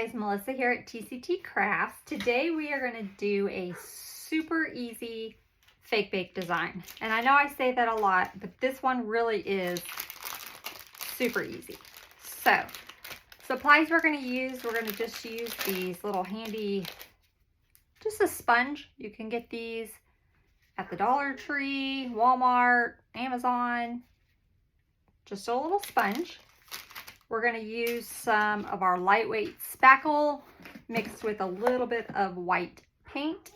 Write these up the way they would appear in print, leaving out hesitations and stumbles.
guys, Melissa here at TCT Crafts. Today we are going to do a super easy fake bake design. And I know I say that a lot, but this one really is super easy. So, supplies we're going to just use these little handy, just a sponge. You can get these at the Dollar Tree, Walmart, Amazon. Just a little sponge. We're going to use some of our lightweight spackle mixed with a little bit of white paint.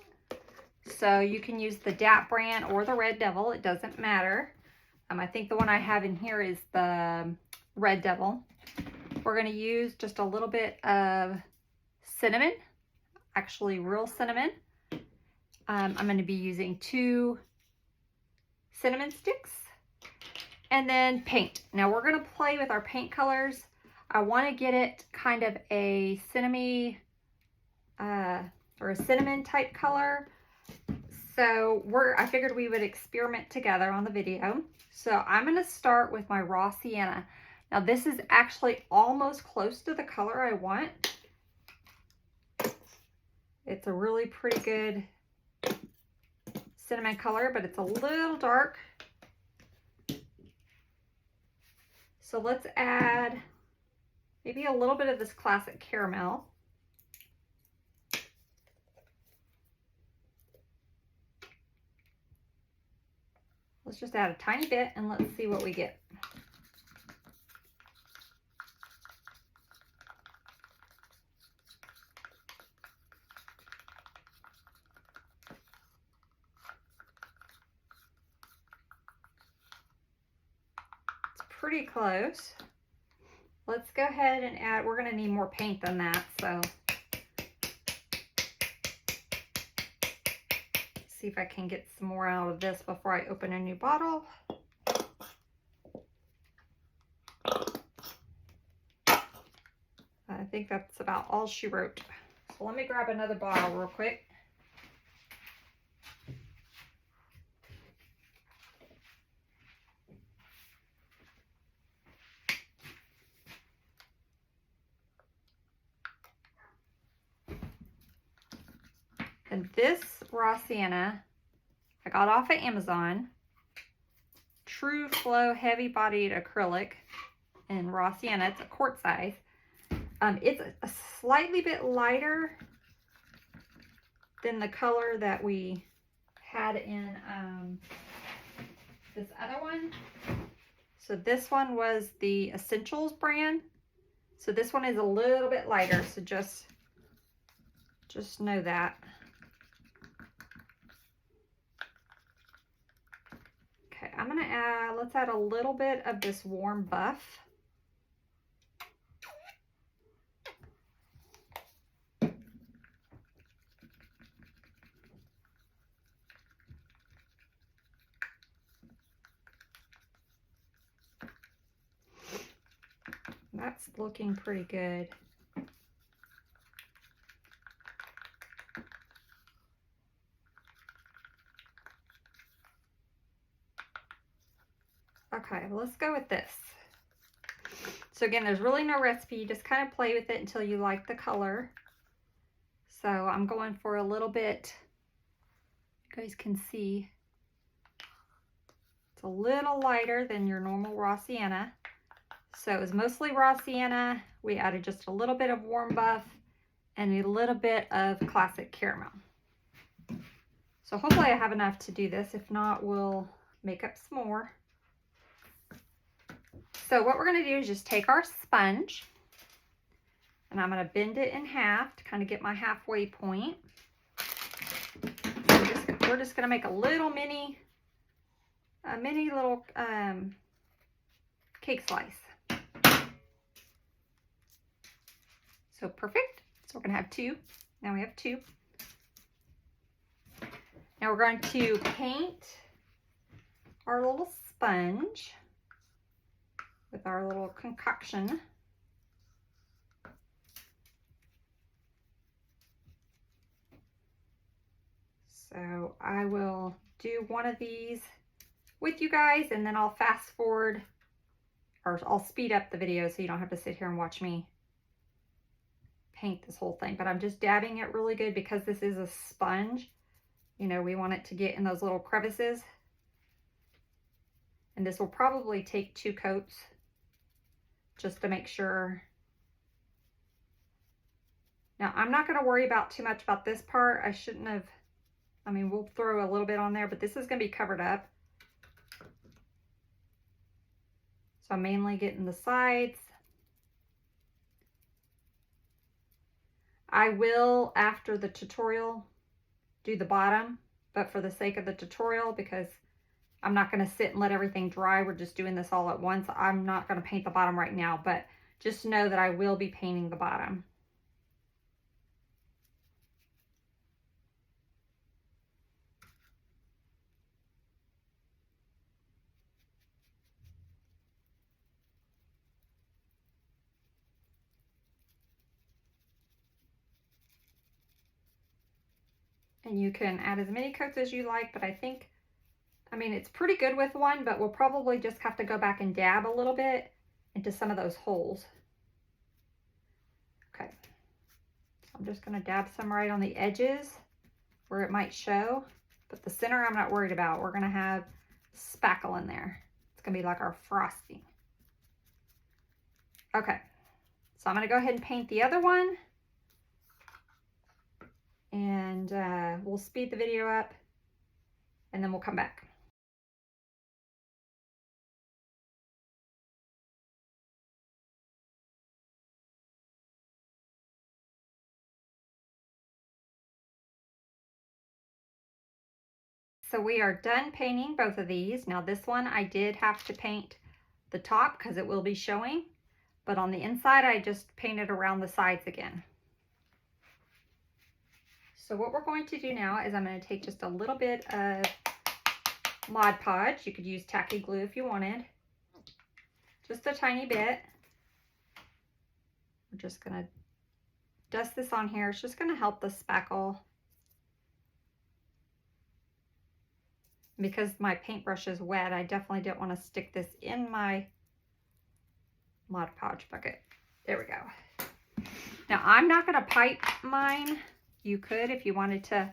So you can use the DAP brand or the Red Devil. It doesn't matter. I think the one I have in here is the Red Devil. We're going to use just a little bit of cinnamon, actually real cinnamon. I'm going to be using 2 cinnamon sticks. And then paint. Now we're going to play with our paint colors. I want to get it kind of a cinnamon or a cinnamon type color. So I figured we would experiment together on the video. So I'm going to start with my raw sienna. Now this is actually almost close to the color I want. It's a really pretty good cinnamon color, but it's a little dark. So let's add maybe a little bit of this classic caramel. Let's just add a tiny bit and let's see what we get. Pretty close. Let's go ahead and add, we're going to need more paint than that, so see if I can get some more out of this before I open a new bottle. I think that's about all she wrote. So let me grab another bottle real quick. And this raw sienna, I got off of Amazon. True Flow heavy bodied acrylic in raw sienna. It's a quart size. It's a slightly bit lighter than the color that we had in this other one. So this one was the Essentials brand. So this one is a little bit lighter. So just know that. Okay, I'm gonna add, let's add a little bit of this warm buff. That's looking pretty good. Okay, let's go with this. So again, there's really no recipe. You just kind of play with it until you like the color. So I'm going for a little bit, you guys can see, it's a little lighter than your normal raw sienna. So it was mostly raw sienna. We added just a little bit of warm buff and a little bit of classic caramel. So hopefully I have enough to do this. If not, we'll make up some more. So what we're going to do is just take our sponge and I'm going to bend it in half to kind of get my halfway point. We're just going to make a little mini little cake slice. So perfect. So we're going to have 2. Now we have 2. Now we're going to paint our little sponge with our little concoction. So I will do one of these with you guys and then I'll fast forward, or I'll speed up the video so you don't have to sit here and watch me paint this whole thing, but I'm just dabbing it really good because this is a sponge. You know, we want it to get in those little crevices. And this will probably take 2 coats just to make sure. Now, I'm not going to worry about too much about this part. I shouldn't have, I mean, we'll throw a little bit on there, but this is going to be covered up. So I'm mainly getting the sides. I will, after the tutorial, do the bottom, but for the sake of the tutorial, because I'm not going to sit and let everything dry, we're just doing this all at once, I'm not going to paint the bottom right now, but just know that I will be painting the bottom. And you can add as many coats as you like, but I think, I mean, it's pretty good with one, but we'll probably just have to go back and dab a little bit into some of those holes. Okay, so I'm just going to dab some right on the edges where it might show, but the center I'm not worried about. We're going to have spackle in there. It's going to be like our frosting. Okay, so I'm going to go ahead and paint the other one, and we'll speed the video up, and then we'll come back. So we are done painting both of these. Now this one I did have to paint the top because it will be showing, but on the inside I just painted around the sides again. So what we're going to do now is I'm going to take just a little bit of Mod Podge. You could use tacky glue if you wanted. Just a tiny bit. We're just going to dust this on here. It's just going to help the spackle. Because my paintbrush is wet, I definitely didn't want to stick this in my Mod Podge bucket. There we go. Now I'm not going to pipe mine. You could if you wanted to.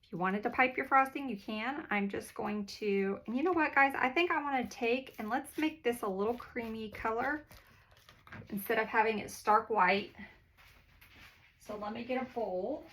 If you wanted to pipe your frosting, you can. I'm just going to, and you know what, guys? I think I want to take and let's make this a little creamy color instead of having it stark white. So let me get a bowl.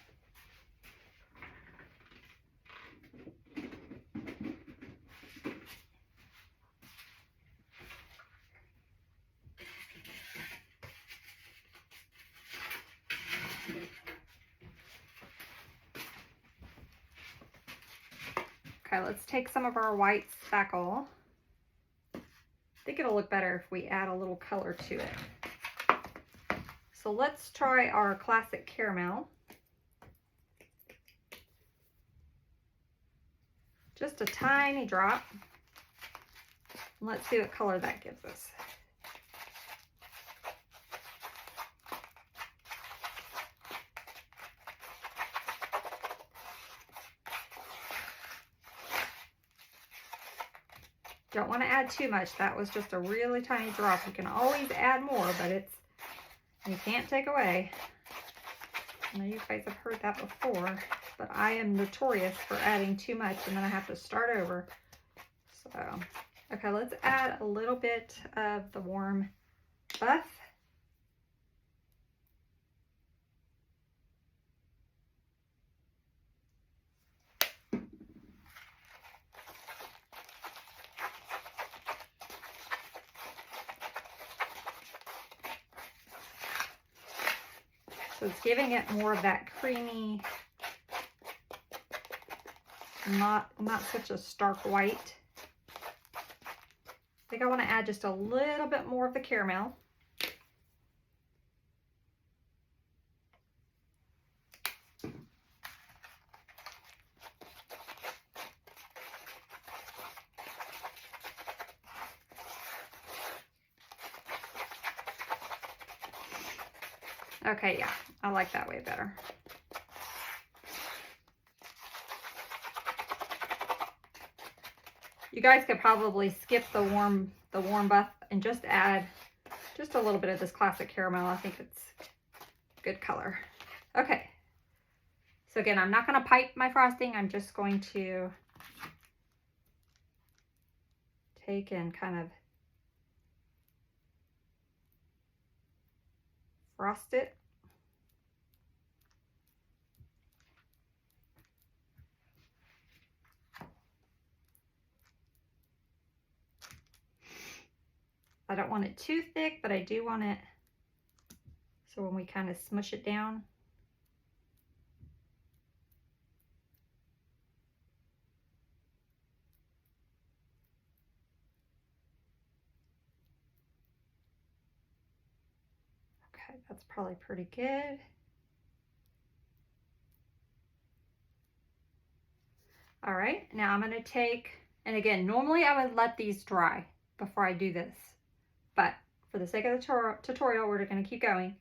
Okay, let's take some of our white spackle. I think it'll look better if we add a little color to it. So let's try our classic caramel. Just a tiny drop. Let's see what color that gives us. Don't want to add too much. That was just a really tiny drop. You can always add more, but you can't take away. I know you guys have heard that before, but I am notorious for adding too much and then I have to start over. So, okay, let's add a little bit of the warm buff. So it's giving it more of that creamy, not such a stark white. I think I want to add just a little bit more of the caramel. Okay, yeah, I like that way better. You guys could probably skip the warm buff and just add just a little bit of this classic caramel. I think good color. Okay. So again, I'm not going to pipe my frosting. I'm just going to take and kind of frost it. I don't want it too thick, but I do want it so when we kind of smush it down. Okay, that's probably pretty good. All right, now I'm gonna take, and again, normally I would let these dry before I do this, but for the sake of the tutorial, we're gonna keep going.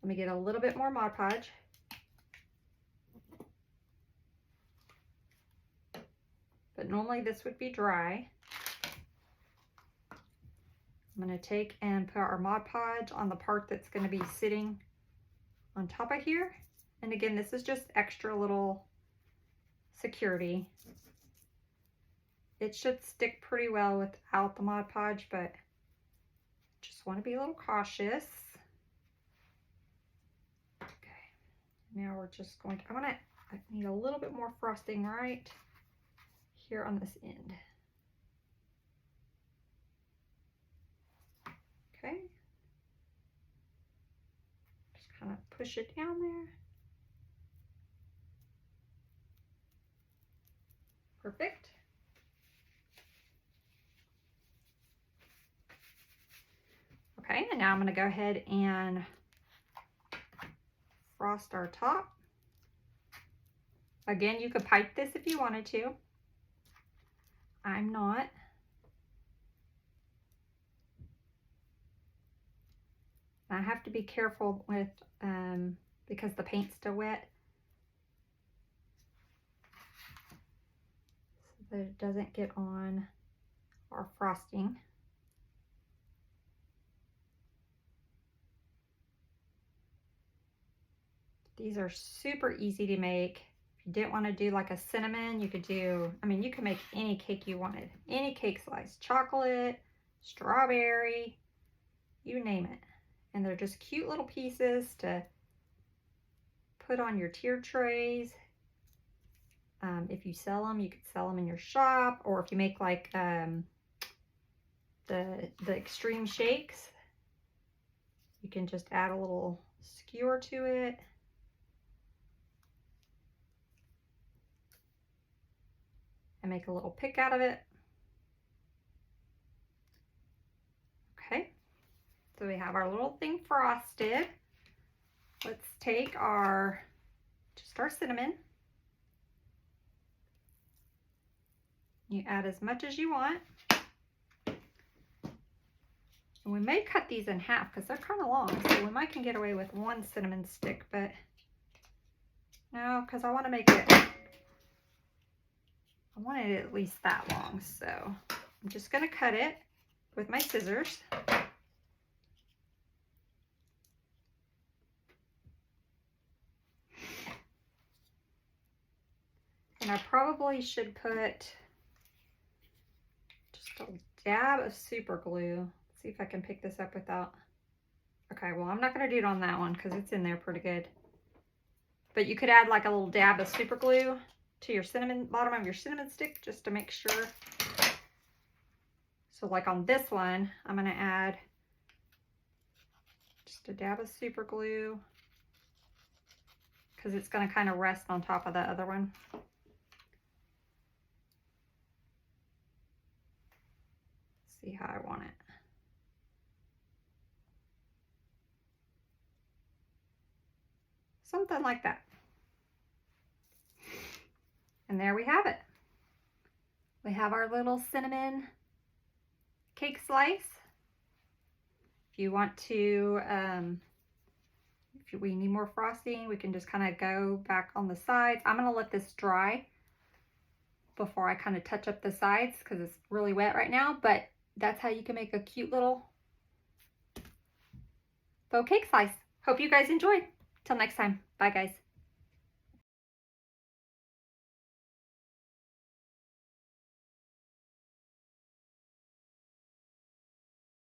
Let me get a little bit more Mod Podge. But normally this would be dry. I'm gonna take and put our Mod Podge on the part that's gonna be sitting on top of here. And again, this is just extra little security. It should stick pretty well without the Mod Podge, but just want to be a little cautious. Okay, now we're just going to, I need a little bit more frosting right here on this end. Okay, just kind of push it down there. Perfect. Okay, and now I'm going to go ahead and frost our top. Again, you could pipe this if you wanted to. I'm not. I have to be careful with, because the paint's still wet, so that it doesn't get on our frosting. These are super easy to make. If you didn't want to do like a cinnamon, you could do, I mean, you can make any cake you wanted. Any cake slice, chocolate, strawberry, you name it. And they're just cute little pieces to put on your tier trays. If you sell them, you could sell them in your shop, or if you make like the extreme shakes, you can just add a little skewer to it. And make a little pick out of it. Okay, so we have our little thing frosted. Let's take our cinnamon. You add as much as you want. And we may cut these in half because they're kind of long, so we might can get away with one cinnamon stick, but no, because I want to make it, I want it at least that long, so I'm just going to cut it with my scissors. And I probably should put just a dab of super glue. Let's see if I can pick this up without, okay, well, I'm not going to do it on that one because it's in there pretty good. But you could add like a little dab of super glue to your cinnamon, bottom of your cinnamon stick, just to make sure. So like on this one, I'm going to add just a dab of super glue because it's going to kind of rest on top of the other one. See how I want it. Something like that. And there we have it. We have our little cinnamon cake slice. If you want to, if we need more frosting, we can just kind of go back on the sides. I'm going to let this dry before I kind of touch up the sides because it's really wet right now, but that's how you can make a cute little faux cake slice. Hope you guys enjoyed. Till next time. Bye, guys.